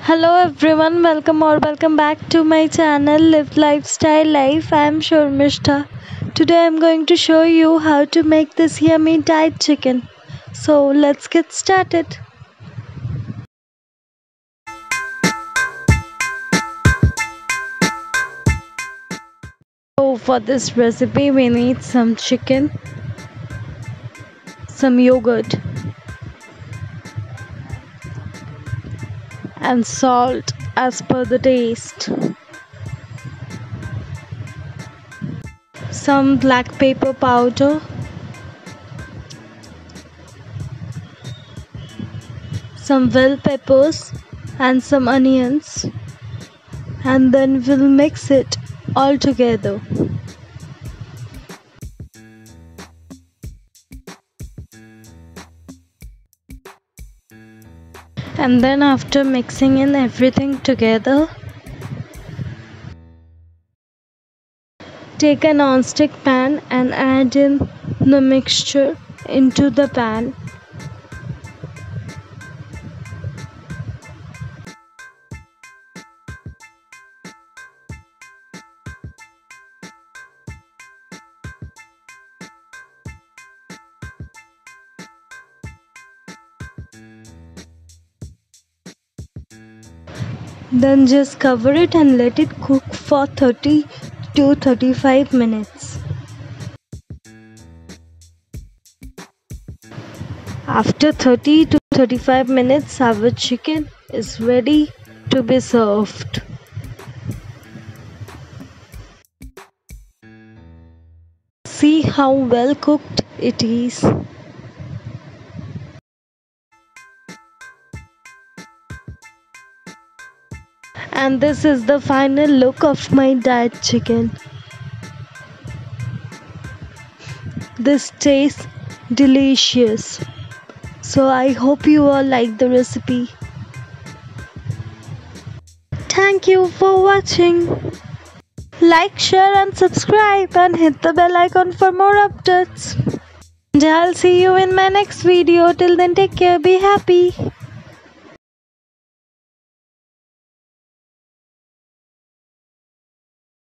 Hello everyone, welcome back to my channel Live Lifestyle Life. I am Shormishta. Today I am going to show you how to make this yummy dyed chicken. So let's get started. So for this recipe we need some chicken, some yogurt and salt as per the taste. Some black pepper powder, some bell peppers and some onions, and then we'll mix it all together. And then after mixing in everything together, take a non-stick pan and add in the mixture into the pan. Then just cover it and let it cook for 30 to 35 minutes. After 30 to 35 minutes, our chicken is ready to be served. See how well cooked it is. And this is the final look of my dyed chicken. This tastes delicious. So I hope you all like the recipe. Thank you for watching. Like, share and subscribe and hit the bell icon for more updates. And I'll see you in my next video. Till then, take care, be happy.